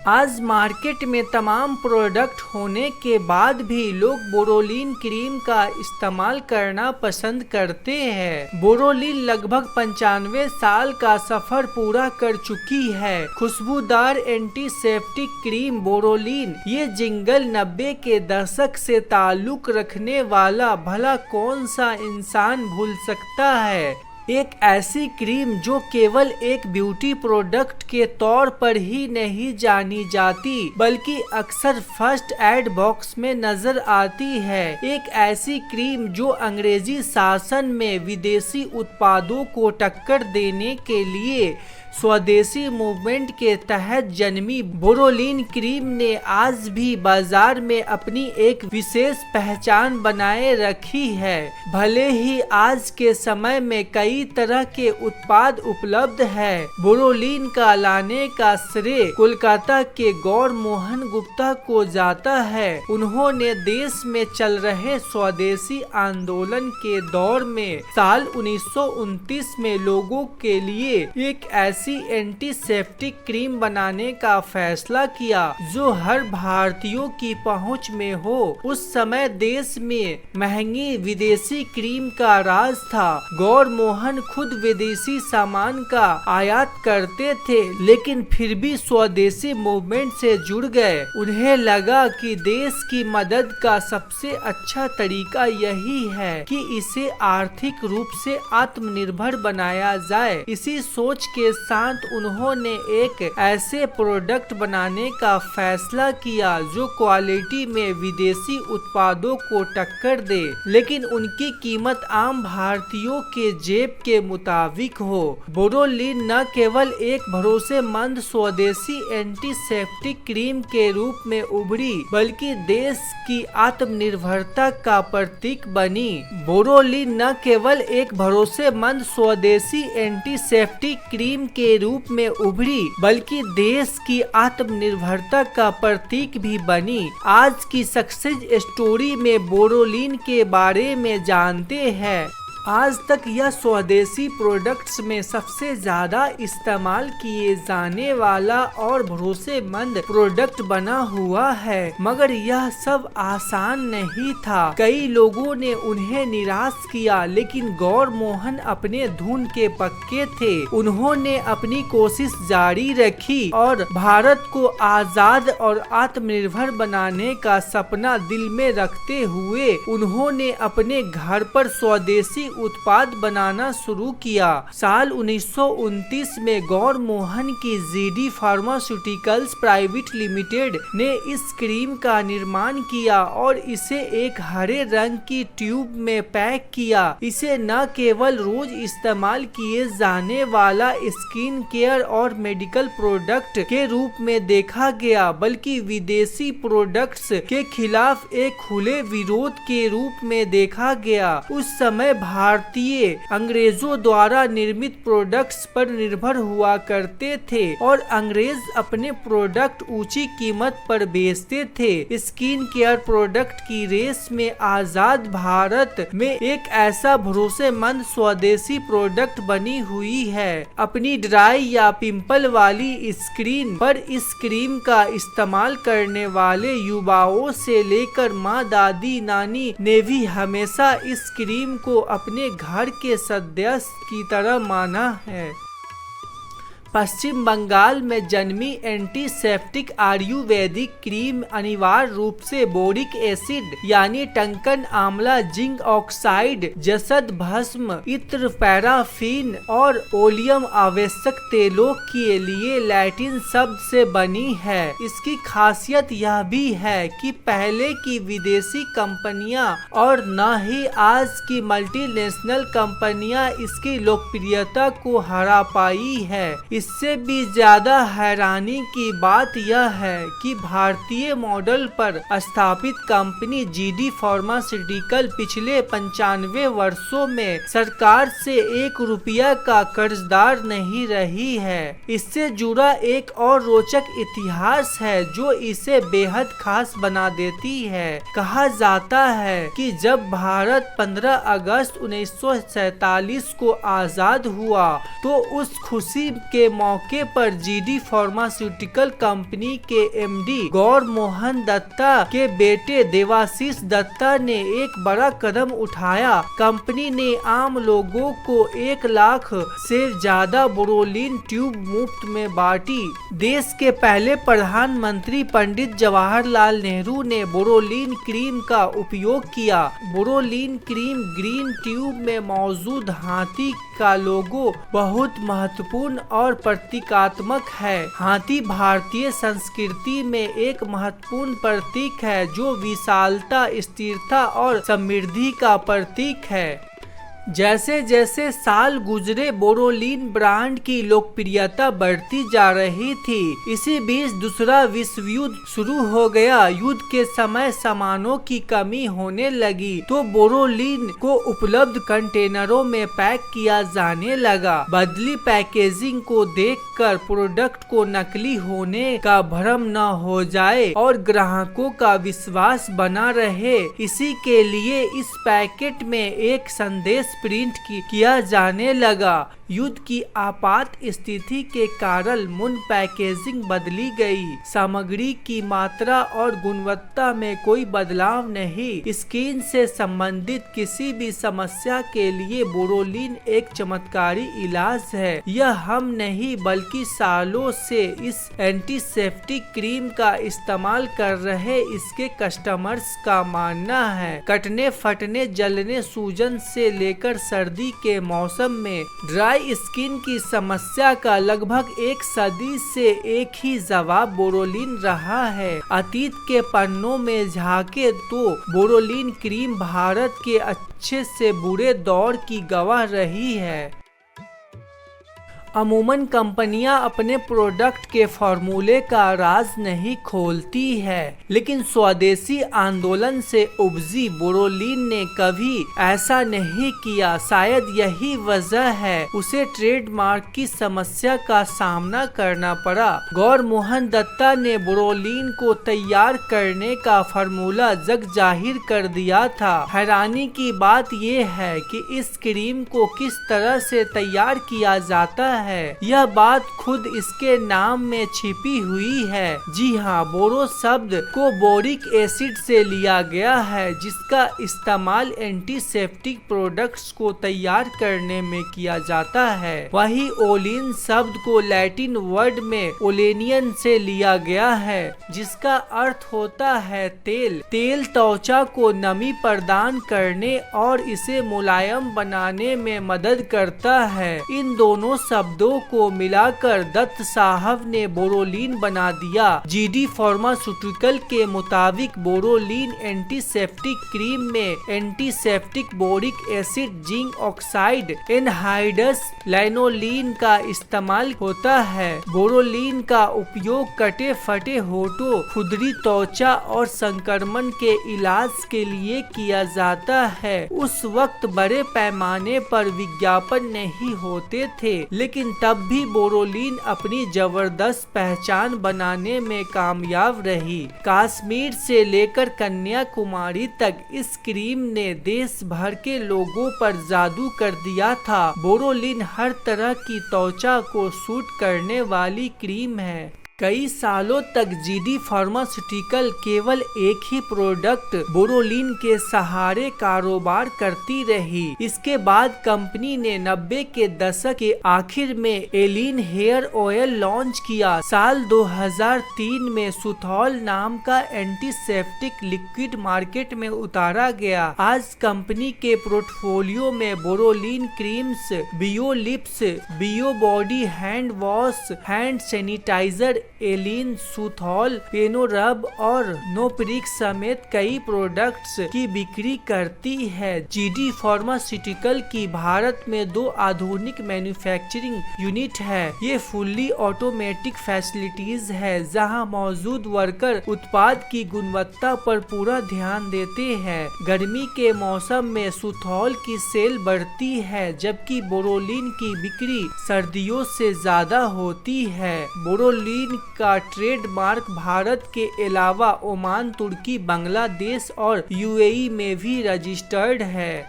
आज मार्केट में तमाम प्रोडक्ट होने के बाद भी लोग बोरोलिन क्रीम का इस्तेमाल करना पसंद करते हैं। बोरोलिन लगभग 95 साल का सफर पूरा कर चुकी है। खुशबूदार एंटीसेप्टिक क्रीम बोरोलिन, ये जिंगल 90 के दशक से ताल्लुक रखने वाला भला कौन सा इंसान भूल सकता है। एक ऐसी क्रीम जो केवल एक ब्यूटी प्रोडक्ट के तौर पर ही नहीं जानी जाती बल्कि अक्सर फर्स्ट एड बॉक्स में नजर आती है। एक ऐसी क्रीम जो अंग्रेजी शासन में विदेशी उत्पादों को टक्कर देने के लिए स्वदेशी मूवमेंट के तहत जन्मी बोरोलिन क्रीम ने आज भी बाजार में अपनी एक विशेष पहचान बनाए रखी है। भले ही आज के समय में कई तरह के उत्पाद उपलब्ध है, बोरोलिन का लाने का श्रेय कोलकाता के गौर मोहन गुप्ता को जाता है। उन्होंने देश में चल रहे स्वदेशी आंदोलन के दौर में साल 1929 में लोगों के लिए एक ऐसी एंटीसेप्टिक क्रीम बनाने का फैसला किया जो हर भारतीयों की पहुंच में हो। उस समय देश में महंगी विदेशी क्रीम का राज था। गौर मोहन खुद विदेशी सामान का आयात करते थे, लेकिन फिर भी स्वदेशी मूवमेंट से जुड़ गए। उन्हें लगा कि देश की मदद का सबसे अच्छा तरीका यही है कि इसे आर्थिक रूप से आत्मनिर्भर बनाया जाए। इसी सोच के साथ उन्होंने एक ऐसे प्रोडक्ट बनाने का फैसला किया जो क्वालिटी में विदेशी उत्पादों को टक्कर दे, लेकिन उनकी कीमत आम भारतीयों के जेब के मुताबिक हो। बोरोलिन न केवल एक भरोसेमंद स्वदेशी एंटीसेप्टिक क्रीम के रूप में उभरी बल्कि देश की आत्मनिर्भरता का प्रतीक बनी। बोरोलिन न केवल एक भरोसेमंद स्वदेशी एंटीसेप्टिक क्रीम के रूप में उभरी बल्कि देश की आत्मनिर्भरता का प्रतीक भी बनी। आज की सक्सेस स्टोरी में बोरोलिन के बारे में जानते हैं। आज तक यह स्वदेशी प्रोडक्ट्स में सबसे ज्यादा इस्तेमाल किए जाने वाला और भरोसेमंद प्रोडक्ट बना हुआ है, मगर यह सब आसान नहीं था। कई लोगों ने उन्हें निराश किया, लेकिन गौर मोहन अपने धुन के पक्के थे। उन्होंने अपनी कोशिश जारी रखी और भारत को आजाद और आत्मनिर्भर बनाने का सपना दिल में रखते हुए उन्होंने अपने घर पर स्वदेशी उत्पाद बनाना शुरू किया। साल 1929 में गौर मोहन की जीडी फार्मास्यूटिकल्स प्राइवेट लिमिटेड ने इस क्रीम का निर्माण किया और इसे एक हरे रंग की ट्यूब में पैक किया। इसे न केवल रोज इस्तेमाल किए जाने वाला स्किन केयर और मेडिकल प्रोडक्ट के रूप में देखा गया बल्कि विदेशी प्रोडक्ट्स के खिलाफ एक खुले विरोध के रूप में देखा गया। उस समय भारतीय अंग्रेजों द्वारा निर्मित प्रोडक्ट्स पर निर्भर हुआ करते थे और अंग्रेज अपने प्रोडक्ट ऊंची कीमत पर बेचते थे। स्किन केयर प्रोडक्ट की रेस में आजाद भारत में एक ऐसा भरोसेमंद स्वदेशी प्रोडक्ट बनी हुई है। अपनी ड्राई या पिंपल वाली स्किन पर इस क्रीम का इस्तेमाल करने वाले युवाओं से लेकर माँ, दादी, नानी ने भी हमेशा इस क्रीम को अपने घर के सदस्य की तरह माना है। पश्चिम बंगाल में जन्मी एंटीसेप्टिक आयुर्वेदिक क्रीम अनिवार्य रूप से बोरिक एसिड यानी टंकन आंवला, जिंक ऑक्साइड, जसद भस्म, इत्र, पैराफिन और ओलियम आवश्यक तेलों के लिए लैटिन शब्द से बनी है। इसकी खासियत यह भी है कि पहले की विदेशी कंपनियां और न ही आज की मल्टीनेशनल कंपनियां इसकी लोकप्रियता को हरा पाई है। इससे भी ज्यादा हैरानी की बात यह है कि भारतीय मॉडल पर स्थापित कंपनी जीडी फार्मास्यूटिकल पिछले 95 वर्षों में सरकार से 1 रुपया का कर्जदार नहीं रही है। इससे जुड़ा एक और रोचक इतिहास है जो इसे बेहद खास बना देती है। कहा जाता है कि जब भारत 15 अगस्त 1947 को आजाद हुआ तो उस खुशी के मौके पर जीडी फार्मास्यूटिकल कंपनी के एमडी गौर मोहन दत्ता के बेटे देवाशीष दत्ता ने एक बड़ा कदम उठाया। कंपनी ने आम लोगों को 1 लाख से ज्यादा बोरोलीन ट्यूब मुफ्त में बांटी। देश के पहले प्रधानमंत्री पंडित जवाहरलाल नेहरू ने बोरोलीन क्रीम का उपयोग किया। बोरोलीन क्रीम ग्रीन ट्यूब में मौजूद हाथी का लोगो बहुत महत्वपूर्ण और प्रतीकात्मक है। हाथी भारतीय संस्कृति में एक महत्वपूर्ण प्रतीक है जो विशालता, स्थिरता और समृद्धि का प्रतीक है। जैसे जैसे साल गुजरे बोरोलीन ब्रांड की लोकप्रियता बढ़ती जा रही थी। इसी बीच दूसरा विश्व युद्ध शुरू हो गया। युद्ध के समय सामानों की कमी होने लगी तो बोरोलीन को उपलब्ध कंटेनरों में पैक किया जाने लगा। बदली पैकेजिंग को देखकर प्रोडक्ट को नकली होने का भ्रम न हो जाए और ग्राहकों का विश्वास बना रहे, इसी के लिए इस पैकेट में एक संदेश प्रिंट किया जाने लगा। युद्ध की आपात स्थिति के कारण मुन पैकेजिंग बदली गई। सामग्री की मात्रा और गुणवत्ता में कोई बदलाव नहीं। स्किन से संबंधित किसी भी समस्या के लिए बोरोलीन एक चमत्कारी इलाज है। यह हम नहीं बल्कि सालों से इस एंटीसेप्टिक क्रीम का इस्तेमाल कर रहे इसके कस्टमर्स का मानना है। कटने, फटने, जलने, सूजन से लेकर सर्दी के मौसम में ड्राई स्किन की समस्या का लगभग 1 सदी से एक ही जवाब बोरोलीन रहा है। अतीत के पन्नों में झांके तो बोरोलीन क्रीम भारत के अच्छे से बुरे दौर की गवाह रही है। अमूमन कंपनियां अपने प्रोडक्ट के फॉर्मूले का राज नहीं खोलती है, लेकिन स्वदेशी आंदोलन से उपजी बोरोलीन ने कभी ऐसा नहीं किया। शायद यही वजह है उसे ट्रेडमार्क की समस्या का सामना करना पड़ा। गौर मोहन दत्ता ने बोरोलीन को तैयार करने का फॉर्मूला जग जाहिर कर दिया था। हैरानी की बात यह है कि इस क्रीम को किस तरह से तैयार किया जाता है, यह बात खुद इसके नाम में छिपी हुई है। जी हाँ, बोरो शब्द को बोरिक एसिड से लिया गया है, जिसका इस्तेमाल एंटीसेप्टिक प्रोडक्ट्स को तैयार करने में किया जाता है। वही ओलिन शब्द को लैटिन वर्ड में ओलेनियन से लिया गया है, जिसका अर्थ होता है तेल। तेल त्वचा को नमी प्रदान करने और इसे मुलायम बनाने में मदद करता है। इन दोनों शब्दों को मिलाकर दत्त साहब ने बोरोलीन बना दिया। जीडी फार्मास्यूटिकल के मुताबिक बोरोलीन एंटीसेप्टिक क्रीम में antiseptic boric acid, zinc oxide, anhydrous lanolin का इस्तेमाल होता है। बोरोलीन का उपयोग कटे फटे होठों, खुदरी त्वचा और संक्रमण के इलाज के लिए किया जाता है। उस वक्त बड़े पैमाने पर विज्ञापन नहीं होते थे, लेकिन तब भी बोरोलीन अपनी जबरदस्त पहचान बनाने में कामयाब रही। कश्मीर से लेकर कन्याकुमारी तक इस क्रीम ने देश भर के लोगों पर जादू कर दिया था। बोरोलीन हर तरह की त्वचा को सूट करने वाली क्रीम है। कई सालों तक जीडी फार्मास्यूटिकल केवल एक ही प्रोडक्ट बोरोलीन के सहारे कारोबार करती रही। इसके बाद कंपनी ने 90 के दशक के आखिर में एलिन हेयर ऑयल लॉन्च किया। साल 2003 में सुथॉल नाम का एंटीसेप्टिक लिक्विड मार्केट में उतारा गया। आज कंपनी के पोर्टफोलियो में Boroline creams, bio lips, bio body hand wash, hand sanitizer, Eleen, Suthol, Penorub और नोप्रिक समेत कई प्रोडक्ट्स की बिक्री करती है। जीडी फार्मास्यूटिकल की भारत में 2 आधुनिक मैन्युफैक्चरिंग यूनिट है। ये फुल्ली ऑटोमेटिक फैसिलिटीज है, जहां मौजूद वर्कर उत्पाद की गुणवत्ता पर पूरा ध्यान देते हैं। गर्मी के मौसम में सुथॉल की सेल बढ़ती है, जबकि बोरोलीन की बिक्री सर्दियों से ज्यादा होती है। बोरोलीन का ट्रेडमार्क भारत के अलावा ओमान, तुर्की, बांग्लादेश और यूएई में भी रजिस्टर्ड है।